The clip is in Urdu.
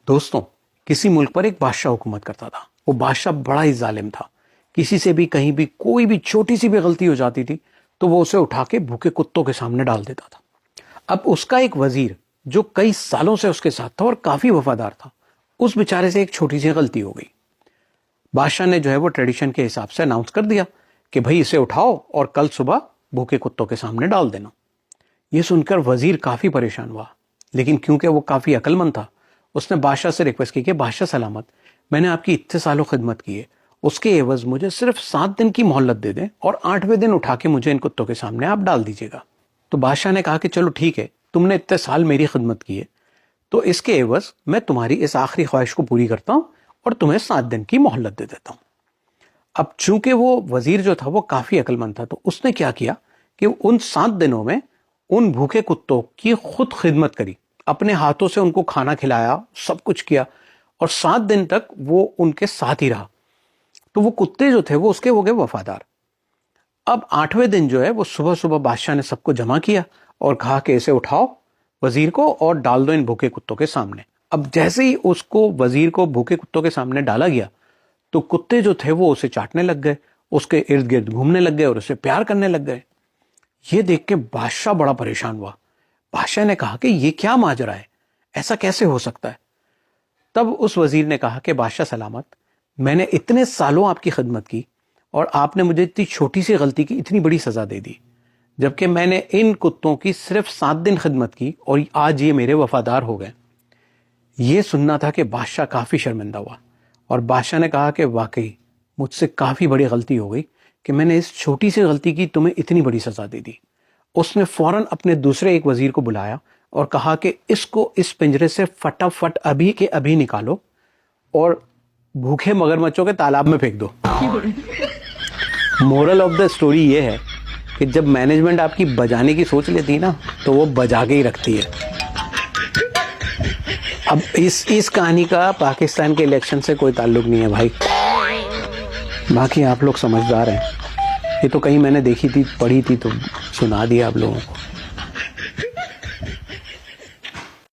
دوستوں، کسی ملک پر ایک بادشاہ حکومت کرتا تھا. وہ بادشاہ بڑا ہی ظالم تھا. کسی سے بھی کہیں بھی کوئی بھی چھوٹی سی بھی غلطی ہو جاتی تھی تو وہ اسے اٹھا کے بھوکے کتوں کے سامنے ڈال دیتا تھا. اب اس کا ایک وزیر جو کئی سالوں سے اس کے ساتھ تھا اور کافی وفادار تھا، اس بیچارے سے ایک چھوٹی سی غلطی ہو گئی. بادشاہ نے جو ہے وہ ٹریڈیشن کے حساب سے اناؤنس کر دیا کہ بھائی اسے اٹھاؤ اور کل صبح بھوکے کتوں کے سامنے ڈال دینا. یہ سن کر وزیر کافی پریشان ہوا، لیکن کیونکہ وہ کافی عقل مند تھا اس نے بادشاہ سے ریکویسٹ کی کہ بادشاہ سلامت، میں نے آپ کی اتنے سالوں خدمت کی ہے، اس کے عوض مجھے صرف 7 دن کی مہلت دے دیں اور 8ویں دن اٹھا کے مجھے ان کتوں کے سامنے آپ ڈال دیجیے گا. تو بادشاہ نے کہا کہ چلو ٹھیک ہے، تم نے اتنے سال میری خدمت کی ہے تو اس کے عوض میں تمہاری اس آخری خواہش کو پوری کرتا ہوں اور تمہیں 7 دن کی مہلت دے دیتا ہوں. اب چونکہ وہ وزیر جو تھا وہ کافی عقل مند تھا تو اس نے کیا کیا کہ ان 7 دنوں میں ان بھوکے کتوں کی خود خدمت کری، اپنے ہاتھوں سے ان کو کھانا کھلایا، سب کچھ کیا اور 7 دن تک وہ ان کے ساتھ ہی رہا. تو وہ کتے جو تھے وہ اس کے ہو گئے وفادار. اب 8ویں دن جو ہے وہ صبح صبح بادشاہ نے سب کو جمع کیا اور کہا کہ اسے اٹھاؤ وزیر کو اور ڈال دو ان بھوکے کتوں کے سامنے. اب جیسے ہی اس کو وزیر کو بھوکے کتوں کے سامنے ڈالا گیا تو کتے جو تھے وہ اسے چاٹنے لگ گئے، اس کے ارد گرد گھومنے لگ گئے اور اسے پیار کرنے لگ گئے. یہ دیکھ کے بادشاہ بڑا پریشان ہوا. بادشاہ نے کہا کہ یہ کیا ماجرا ہے، ایسا کیسے ہو سکتا ہے؟ تب اس وزیر نے کہا کہ بادشاہ سلامت، میں نے اتنے سالوں آپ کی خدمت کی اور آپ نے مجھے اتنی چھوٹی سی غلطی کی اتنی بڑی سزا دے دی، جبکہ میں نے ان کتوں کی صرف 7 دن خدمت کی اور آج یہ میرے وفادار ہو گئے. یہ سننا تھا کہ بادشاہ کافی شرمندہ ہوا اور بادشاہ نے کہا کہ واقعی مجھ سے کافی بڑی غلطی ہو گئی کہ میں نے اس چھوٹی سی غلطی کی تمہیں اتنی بڑی سزا دے دی. اس نے فوراً اپنے دوسرے ایک وزیر کو بلایا اور کہا کہ اس کو اس پنجرے سے فٹافٹ ابھی کے ابھی نکالو اور بھوکے مگرمچھوں کے تالاب میں پھینک دو. مورل آف دا سٹوری یہ ہے کہ جب مینجمنٹ آپ کی بجانے کی سوچ لیتی نا تو وہ بجا کے ہی رکھتی ہے. اب اس کہانی کا پاکستان کے الیکشن سے کوئی تعلق نہیں ہے بھائی، باقی آپ لوگ سمجھدار ہیں. یہ تو کہیں میں نے دیکھی تھی، پڑھی تھی تو سنا دیا آپ لوگوں کو.